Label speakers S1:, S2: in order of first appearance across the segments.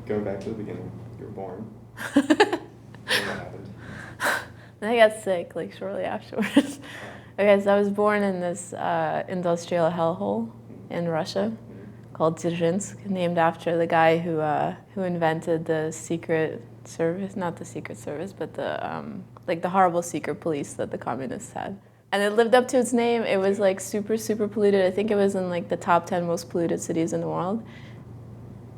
S1: Going back to the beginning, you were born. And what happened?
S2: I got sick like shortly afterwards. Okay, so I was born in this industrial hellhole in Russia called Dzержinsk, named after the guy who invented the secret service, not the secret service, but the like the horrible secret police that the communists had. And it lived up to its name. It was like super, super polluted. I think it was in like the top 10 most polluted cities in the world.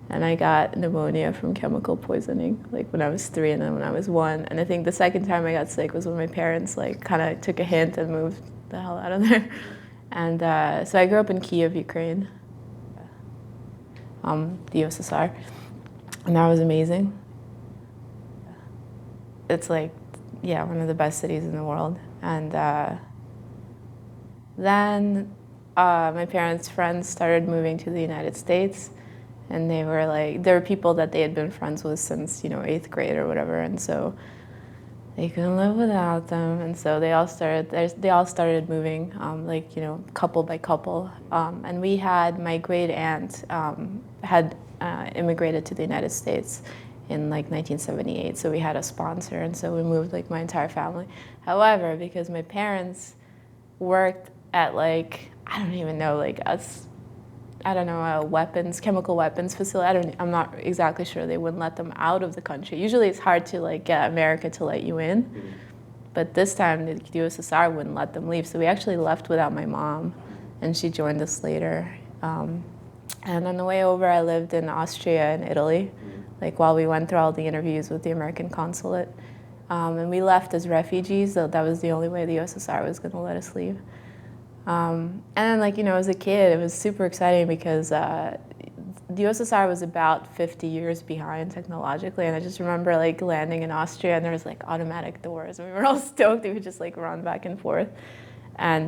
S2: And I got pneumonia from chemical poisoning, like when I was 3 and then when I was 1. And I think the second time I got sick was when my parents like kind of took a hint and moved the hell out of there. And so I grew up in Kiev, Ukraine, the USSR, and that was amazing. It's like, yeah, one of the best cities in the world. And then my parents' friends started moving to the United States. And they were like, there were people that they had been friends with since, 8th grade or whatever, and so they couldn't live without them, and so they all started moving, couple by couple. And we had, my great aunt had immigrated to the United States in like 1978, so we had a sponsor, and so we moved like my entire family. However, because my parents worked at like, I don't even know, like a chemical weapons facility. I'm not exactly sure. They wouldn't let them out of the country. Usually it's hard to like get America to let you in. But this time the USSR wouldn't let them leave. So we actually left without my mom, and she joined us later. And on the way over, I lived in Austria and Italy, like while we went through all the interviews with the American consulate. And we left as refugees, so that was the only way the USSR was gonna let us leave. And then, as a kid, it was super exciting because the USSR was about 50 years behind technologically, and I just remember like landing in Austria, and there was like automatic doors, and we were all stoked. We would just like run back and forth, and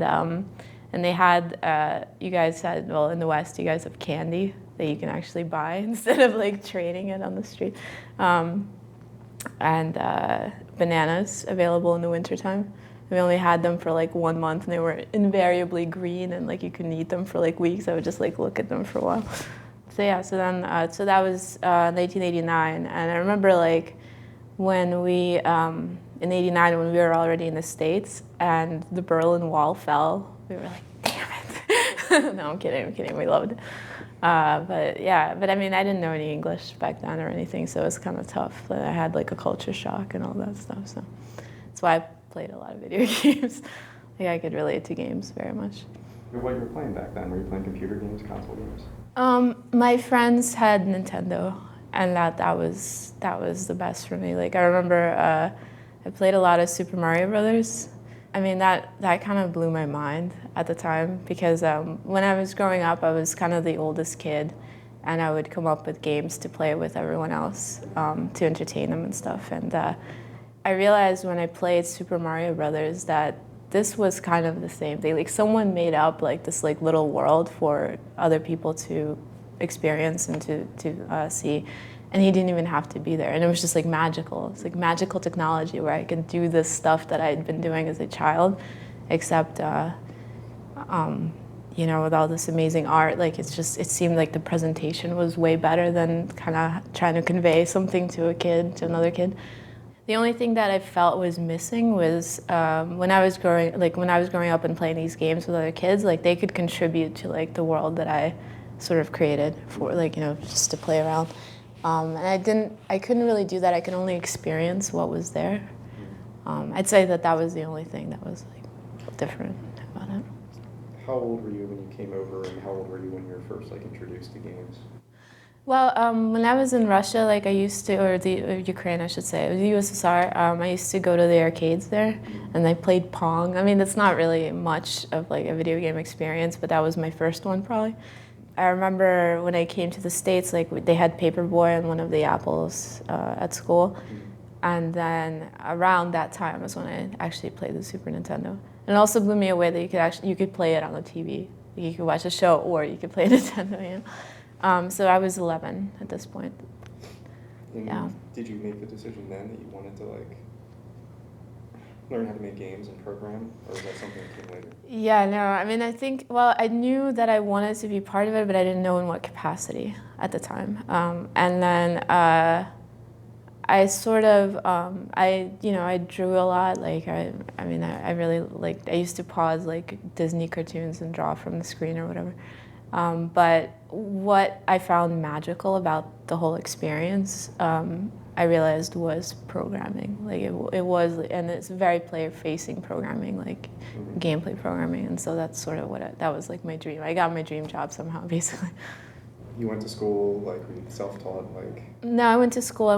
S2: they had you guys had, well, in the West, you guys have candy that you can actually buy instead of like trading it on the street, and bananas available in the wintertime. We only had them for like 1 month, and they were invariably green, and like you couldn't eat them for like weeks. I would just like look at them for a while. So yeah, so that was 1989, and I remember like when we in '89 when we were already in the States and the Berlin Wall fell. We were like, damn it! No, I'm kidding. We loved it. But I mean, I didn't know any English back then or anything, so it was kind of tough. But I had like a culture shock and all that stuff. So that's why I played a lot of video games. Like I could relate to games very much.
S1: What you were playing back then? Were you playing computer games, console games?
S2: My friends had Nintendo, and that was the best for me. Like I remember I played a lot of Super Mario Brothers. I mean, that kind of blew my mind at the time because when I was growing up, I was kind of the oldest kid, and I would come up with games to play with everyone else to entertain them and stuff. And I realized when I played Super Mario Brothers that this was kind of the same thing. Like someone made up like this like little world for other people to experience and to see, and he didn't even have to be there. And it was just like magical. It's like magical technology where I could do this stuff that I had been doing as a child, except with all this amazing art. Like it seemed like the presentation was way better than kind of trying to convey something to another kid. The only thing that I felt was missing was when I was growing up and playing these games with other kids, like they could contribute to like the world that I sort of created for just to play around. And I couldn't really do that. I could only experience what was there. I'd say that was the only thing that was like different about it.
S1: How old were you when you came over, and how old were you when you were first like introduced to games?
S2: Well, when I was in Russia, like I used to, or Ukraine, I should say, the USSR, I used to go to the arcades there, and I played Pong. I mean, that's not really much of like a video game experience, but that was my first one probably. I remember when I came to the States, like they had Paperboy on one of the apples at school, And then around that time was when I actually played the Super Nintendo. And it also blew me away that you could play it on the TV. You could watch a show or you could play Nintendo. You know? So I was 11 at this point.
S1: And
S2: yeah.
S1: Did you make the decision then that you wanted to like learn how to make games and program, or was that something that came later?
S2: Yeah, no, I mean, I think, well, I knew that I wanted to be part of it, but I didn't know in what capacity at the time. And then I sort of, I drew a lot. Like, I really, like, I used to pause, like, Disney cartoons and draw from the screen or whatever. But what I found magical about the whole experience, I realized was programming. Like, it was, and it's very player-facing programming, like gameplay programming. And so that's sort of that was, like, my dream. I got my dream job somehow, basically.
S1: You went to school, like, were you self-taught, like?
S2: No, I went to school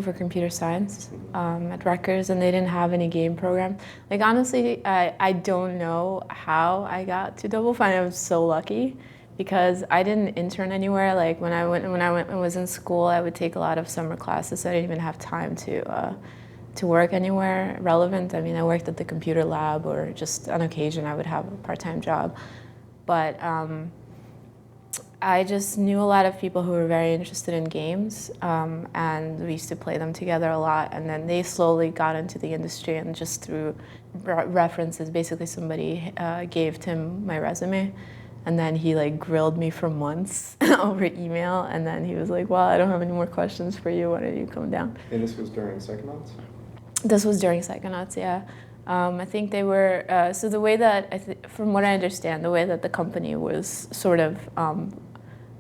S2: for computer science at Rutgers, and they didn't have any game program. Like, honestly, I don't know how I got to Double Fine. I was so lucky because I didn't intern anywhere. Like, when I was in school, I would take a lot of summer classes, so I didn't even have time to work anywhere relevant. I mean, I worked at the computer lab, or just on occasion I would have a part-time job. But I just knew a lot of people who were very interested in games, and we used to play them together a lot. And then they slowly got into the industry, and just through references, basically somebody gave Tim my resume, and then he like grilled me for months over email, and then he was like, well, I don't have any more questions for you, why don't you come down?
S1: And this was during Psychonauts?
S2: This was during Psychonauts, yeah. I think they were, so the way that, from what I understand, the way that the company was sort of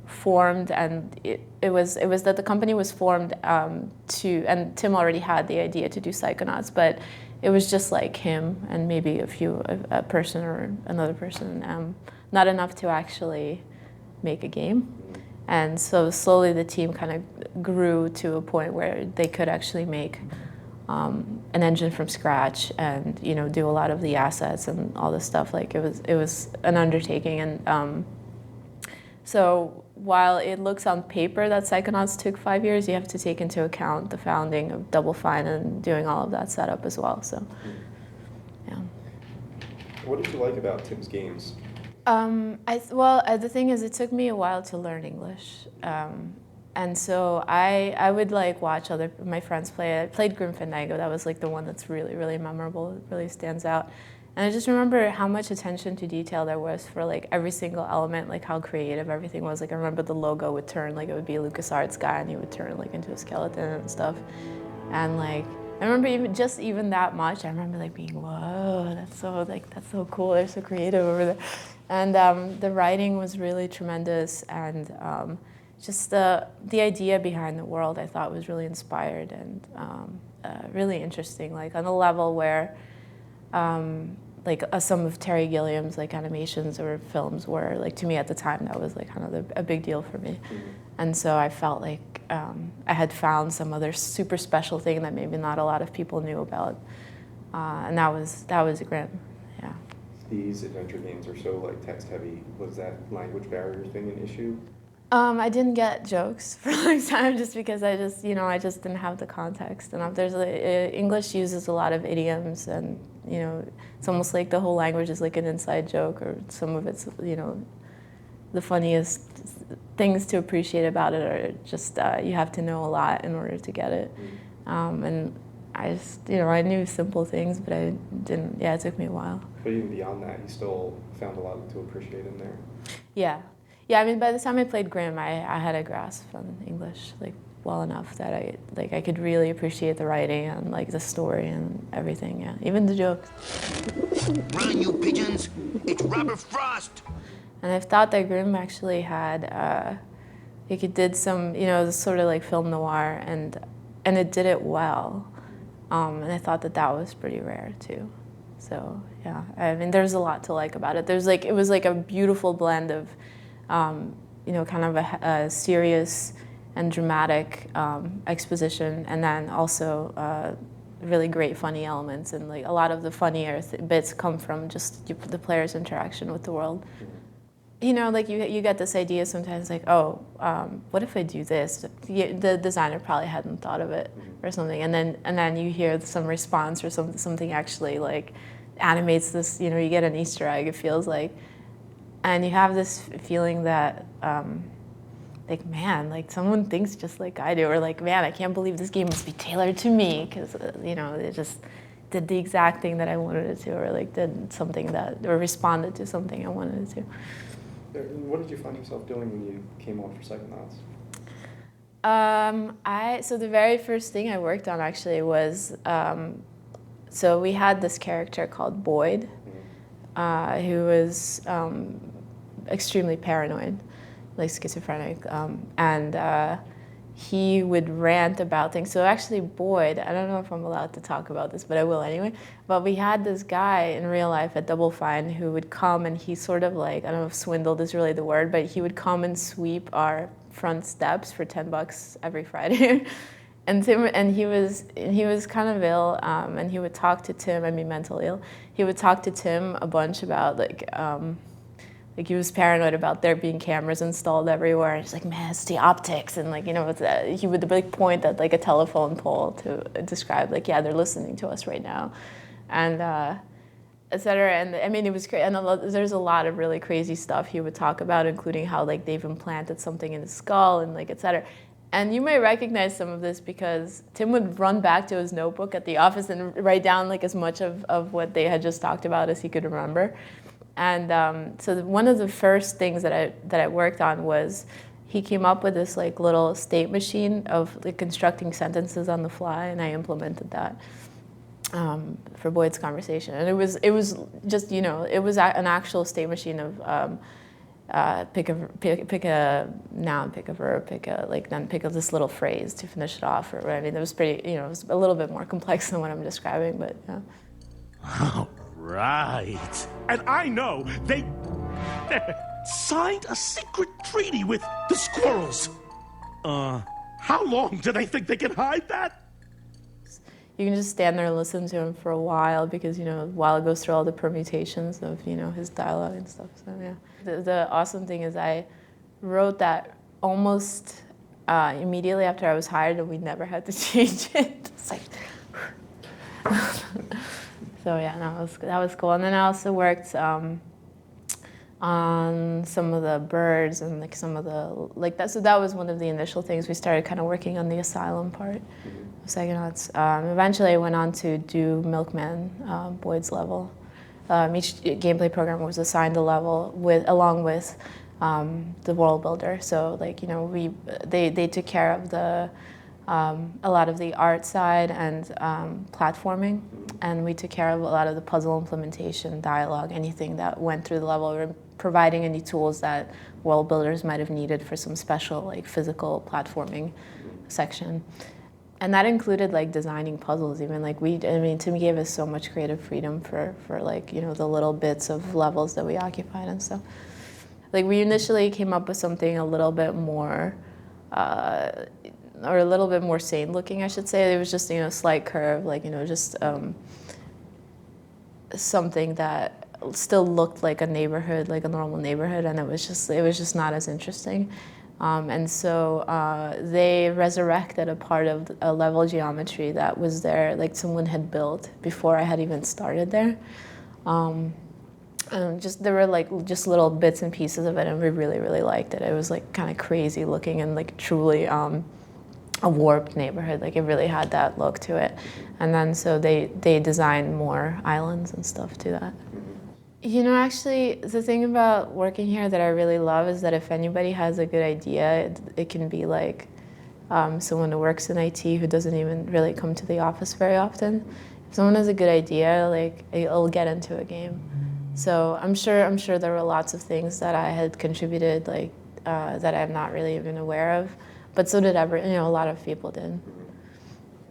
S2: formed, and it was that the company was formed and Tim already had the idea to do Psychonauts, but it was just like him and maybe a person or another person, not enough to actually make a game. And so slowly the team kind of grew to a point where they could actually make an engine from scratch and, you know, do a lot of the assets and all this stuff. Like, it was an undertaking. And so while it looks on paper that Psychonauts took 5 years, you have to take into account the founding of Double Fine and doing all of that setup as well. So, yeah.
S1: What did you like about Tim's games?
S2: The thing is, it took me a while to learn English. And so I would like watch my friends play. I played Grim Fandango. That was like the one that's really, really memorable. It really stands out. And I just remember how much attention to detail there was for like every single element, like how creative everything was. Like, I remember the logo would turn, like it would be a LucasArts guy, and he would turn like into a skeleton and stuff. And like, I remember even that much, I remember like being, whoa, that's so cool. They're so creative over there. And the writing was really tremendous, and just the idea behind the world I thought was really inspired and really interesting. Like, on a level where some of Terry Gilliam's like animations or films were, like, to me at the time, that was like kind of a big deal for me. And so I felt like I had found some other super special thing that maybe not a lot of people knew about, and that was grim. Yeah.
S1: These adventure games are so like text heavy. Was that language barrier thing an issue?
S2: I didn't get jokes for a long time just because I just didn't have the context enough. English uses a lot of idioms, and, you know, it's almost like the whole language is like an inside joke, or some of it's, you know, the funniest things to appreciate about it are just, you have to know a lot in order to get it. And I just, you know, I knew simple things, but I didn't, it took me a while.
S1: But even beyond that, you still found a lot to appreciate in there.
S2: Yeah. Yeah, I mean, by the time I played Grimm, I had a grasp on English, like, well enough that I could really appreciate the writing and, like, the story and everything, yeah. Even the jokes.
S3: Run, you pigeons! It's Robert Frost!
S2: And I thought that Grimm actually had, it did some, you know, sort of like film noir, and it did it well. And I thought that was pretty rare, too. So, yeah, I mean, there's a lot to like about it. It was like a beautiful blend of, you know, kind of a serious and dramatic exposition, and then also really great funny elements. And like a lot of the funnier bits come from just the player's interaction with the world. you know, like you get this idea sometimes, like, oh, what if I do this? The designer probably hadn't thought of it or something, and then you hear some response or something actually like animates this. You know, you get an Easter egg. It feels like, and you have this feeling that, like, man, like someone thinks just like I do, or like, man, I can't believe this game must be tailored to me because you know it just did the exact thing that I wanted it to, or like did something that, or responded to something I wanted it to.
S1: What did you find yourself doing when you came out for Psychonauts?
S2: So the very first thing I worked on actually was, so we had this character called Boyd, who was extremely paranoid, like schizophrenic, and he would rant about things. So actually Boyd, I don't know if I'm allowed to talk about this, but I will anyway, but we had this guy in real life at Double Fine who would come, and he sort of like, I don't know if swindled is really the word, but he would come and sweep our front steps for $10 every Friday. And he was kind of ill, and he would talk to Tim, I mean mentally ill, he would talk to Tim a bunch about like he was paranoid about there being cameras installed everywhere. And he's like, man, it's the optics. And like, you know, he would like point at like a telephone pole to describe like, yeah, they're listening to us right now. And et cetera. And I mean, it was crazy. And there's a lot of really crazy stuff he would talk about, including how like they've implanted something in his skull and like, et cetera. And you may recognize some of this because Tim would run back to his notebook at the office and write down like as much of what they had just talked about as he could remember. And so one of the first things that I worked on was he came up with this like little state machine of like constructing sentences on the fly, and I implemented that for Boyd's conversation. And it was just, you know, it was an actual state machine of pick a noun, pick a verb, then pick this little phrase to finish it off. Or I mean, it was pretty, you know, it was a little bit more complex than what I'm describing, but yeah.
S4: Oh, right. And I know they signed a secret treaty with the squirrels. How long do they think they can hide that?
S2: You can just stand there and listen to him for a while because, you know, while it goes through all the permutations of, you know, his dialogue and stuff. So, yeah. The awesome thing is I wrote that almost immediately after I was hired, and we never had to change it. It's like, so yeah, no, that was cool. And then I also worked on some of the birds and like some of the like that. So that was one of the initial things. We started kind of working on the asylum part of Psychonauts. Eventually, I went on to do Milkman, Boyd's level. Each gameplay program was assigned a level along with the world builder. So like, you know, they took care of a lot of the art side and platforming, and we took care of a lot of the puzzle implementation, dialogue, anything that went through the level, or providing any tools that world builders might have needed for some special like physical platforming section. And that included like designing puzzles even. Like Tim gave us so much creative freedom for like, you know, the little bits of levels that we occupied and stuff. Like we initially came up with something a little bit more, or a little bit more sane looking, I should say. It was just, you know, slight curve, like, you know, just something that still looked like a neighborhood, like a normal neighborhood, and it was just not as interesting. And so they resurrected a part of a level geometry that was there, like someone had built before I had even started there. And there were like just little bits and pieces of it, and we really, really liked it. It was like kind of crazy looking and like truly a warped neighborhood. Like it really had that look to it. And then so they designed more islands and stuff to that. You know, actually, the thing about working here that I really love is that if anybody has a good idea, it can be like someone who works in IT who doesn't even really come to the office very often. If someone has a good idea, like it'll get into a game. So I'm sure there were lots of things that I had contributed, like that I'm not really even aware of, but so did a lot of people did.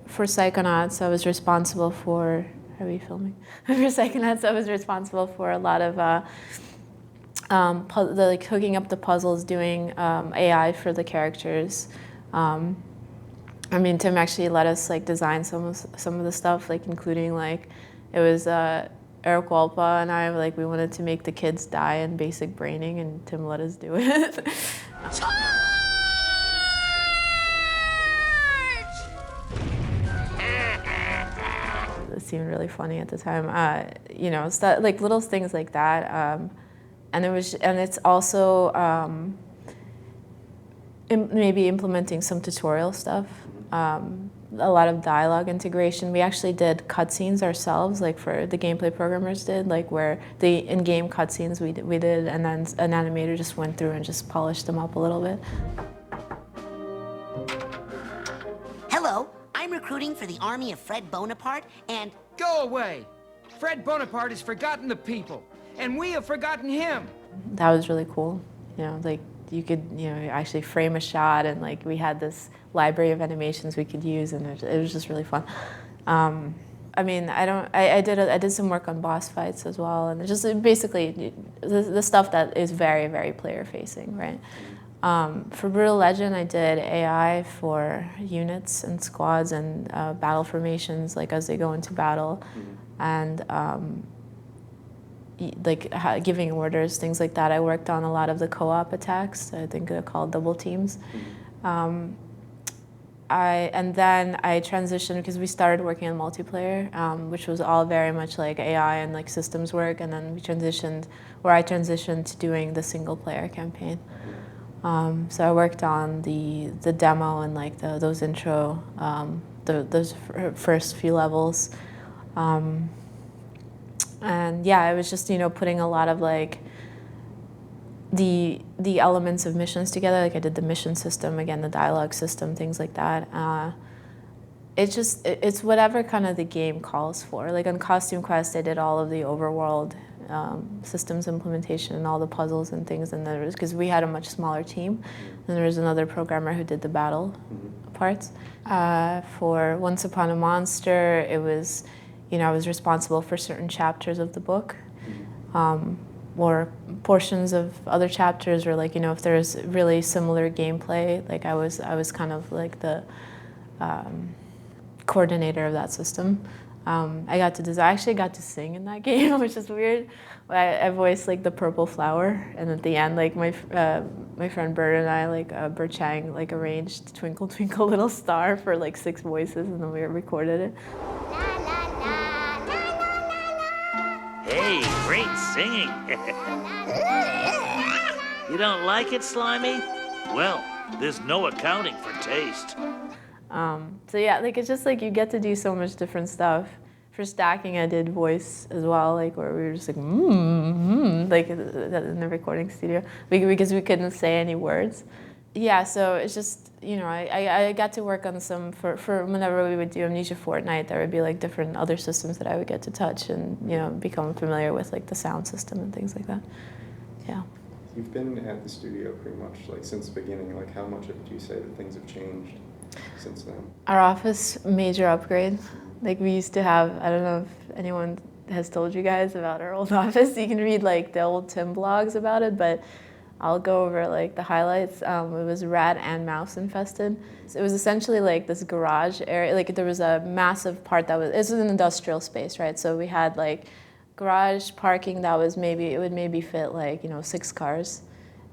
S2: For Psychonauts, I was responsible for. Are we filming? For Psychonauts, I was responsible for a lot of like hooking up the puzzles, doing AI for the characters. I mean, Tim actually let us like design some of the stuff, like including like it was Eric Walpa and I, like, we wanted to make the kids die in basic braining, and Tim let us do it. It seemed really funny at the time. You know, like little things like that. And it's also maybe implementing some tutorial stuff. A lot of dialogue integration. We actually did cutscenes ourselves, like for the gameplay programmers did, like where the in-game cutscenes we did, and then an animator just went through and just polished them up a little bit.
S5: Hello, I'm recruiting for the army of Fred Bonaparte, and...
S6: Go away! Fred Bonaparte has forgotten the people, and we have forgotten him!
S2: That was really cool. You know, like you could, you know, actually frame a shot, and like we had this library of animations we could use, and it was just really fun. I mean, I did some work on boss fights as well, and just basically the stuff that is very, very player facing, right? For Brutal Legend, I did AI for units and squads and battle formations, like as they go into battle, and like giving orders, things like that. I worked on a lot of the co-op attacks. I think they're called double teams. And then I transitioned because we started working on multiplayer, which was all very much like AI and like systems work. And then I transitioned to doing the single player campaign. So I worked on the demo and like those intro, those first few levels. And yeah, it was just, you know, putting a lot of like the elements of missions together. Like I did the mission system, again, the dialogue system, things like that. It's whatever kind of the game calls for. Like on Costume Quest, I did all of the overworld systems implementation and all the puzzles and things. And there was, because we had a much smaller team, and there was another programmer who did the battle parts. For Once Upon a Monster, it was, you know, I was responsible for certain chapters of the book, or portions of other chapters, or like, you know, if there's really similar gameplay, like I was kind of like the coordinator of that system. I actually got to sing in that game, which is weird. I voiced like the purple flower, and at the end, like my friend Bert and I, like Bert Chang, like arranged "Twinkle Twinkle Little Star" for like 6 voices, and then we recorded it.
S7: Hey, great singing. You don't like it, Slimy? Well, there's no accounting for taste.
S2: So yeah, like it's just like you get to do so much different stuff. For stacking, I did voice as well, like where we were just like, like in the recording studio, because we couldn't say any words. Yeah, so it's just, you know, I got to work on some, for whenever we would do Amnesia Fortnite, there would be like different other systems that I would get to touch and, you know, become familiar with like the sound system and things like that. Yeah.
S1: You've been at the studio pretty much like since the beginning. Like how much would you say that things have changed since then?
S2: Our office, major upgrade. Like we used to have, I don't know if anyone has told you guys about our old office. You can read like the old Tim blogs about it, but I'll go over like the highlights. It was rat and mouse infested. So it was essentially like this garage area. Like there was a massive part that was an industrial space, right? So we had like garage parking that was it would maybe fit like, you know, 6 cars.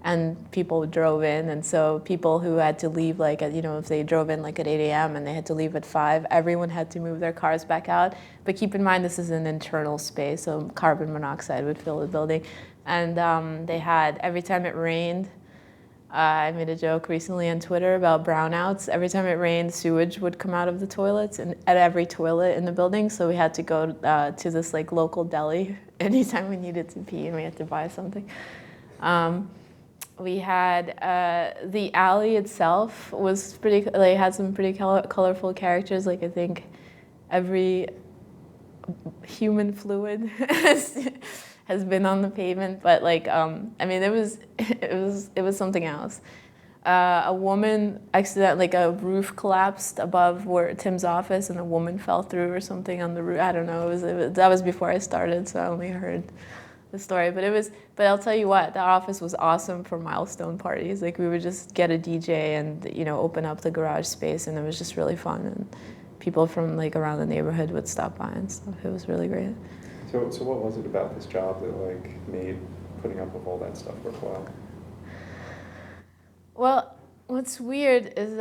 S2: And people drove in, and so people who had to leave, like, you know, if they drove in like at 8 a.m. and they had to leave at 5, everyone had to move their cars back out. But keep in mind, this is an internal space, so carbon monoxide would fill the building. And they had, every time it rained, I made a joke recently on Twitter about brownouts. Every time it rained, sewage would come out of the toilets, and at every toilet in the building. So we had to go to this like local deli anytime we needed to pee, and we had to buy something. We had the alley itself was pretty, like, had some pretty colorful characters. Like I think every human fluid has been on the pavement, but like I mean it was something else. A woman accidentally, like a roof collapsed above where Tim's office, and a woman fell through or something on the roof. I don't know. That was before I started, so I only heard the story, but I'll tell you what, the office was awesome for milestone parties. Like we would just get a DJ and, you know, open up the garage space, and it was just really fun, and people from like around the neighborhood would stop by and stuff. It was really great.
S1: So what was it about this job that like made putting up with all that stuff worthwhile?
S2: Well, what's weird is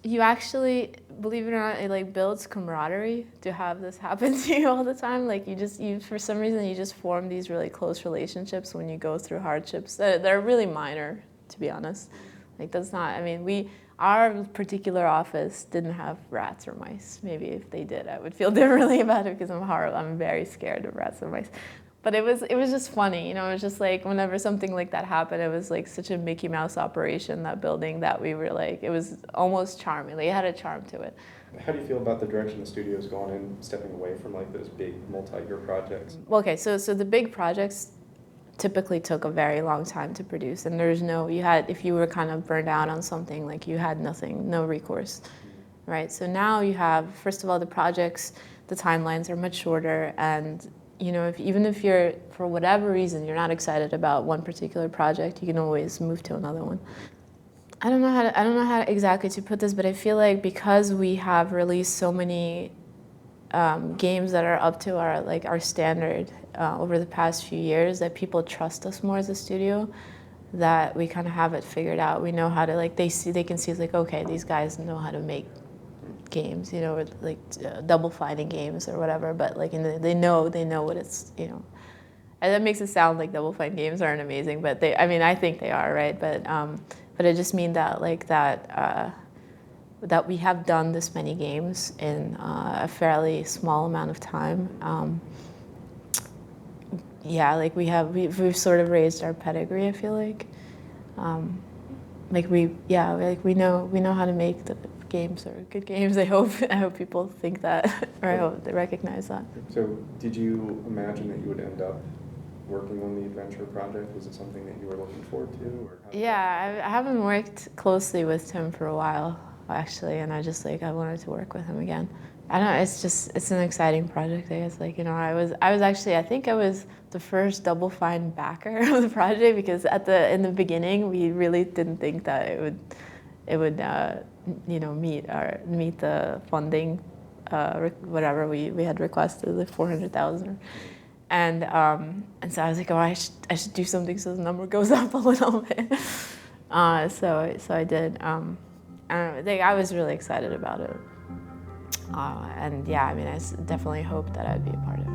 S2: you actually, believe it or not, it like builds camaraderie to have this happen to you all the time. Like you for some reason, you just form these really close relationships when you go through hardships. They're really minor, to be honest. Like that's not, I mean, our particular office didn't have rats or mice. Maybe if they did, I would feel differently about it because I'm very scared of rats and mice. But it was just funny, you know. It was just like whenever something like that happened, it was like such a Mickey Mouse operation, that building, that we were like, it was almost charming. Like, it had a charm to it.
S1: How do you feel about the direction the studio's gone in, stepping away from like those big multi-year projects?
S2: Well, okay, so the big projects typically took a very long time to produce, and there's no, if you were kind of burned out on something, like you had nothing, no recourse, right? So now you have, first of all, the projects, the timelines are much shorter, and you know, even if you're, for whatever reason, you're not excited about one particular project, you can always move to another one. I don't know how exactly to put this, but I feel like because we have released so many games that are up to our standard over the past few years, that people trust us more as a studio, that we kind of have it figured out. We know how to, like, they can see it's like, okay, these guys know how to make games, you know, or like Double Fine games or whatever, but like they know what it's, you know. And that makes it sound like Double Fine games aren't amazing, but I think they are, right? But it just means that that we have done this many games in a fairly small amount of time. Yeah, like we've sort of raised our pedigree, I feel like. We know how to make the games are good games. I hope people think that, or I hope they recognize that.
S1: So did you imagine that you would end up working on the adventure project? Was it something that you were looking forward to? Or
S2: Yeah, I haven't worked closely with Tim for a while, actually, and I wanted to work with him again. I don't know, it's an exciting project, I guess. Like, you know, I think I was the first Double Fine backer of the project, because in the beginning we really didn't think that it would you know, meet the funding, whatever we had requested, like 400,000. And so I was like, oh, I should do something so the number goes up a little bit. So I did. I was really excited about it. And yeah, I mean, I definitely hoped that I'd be a part of it.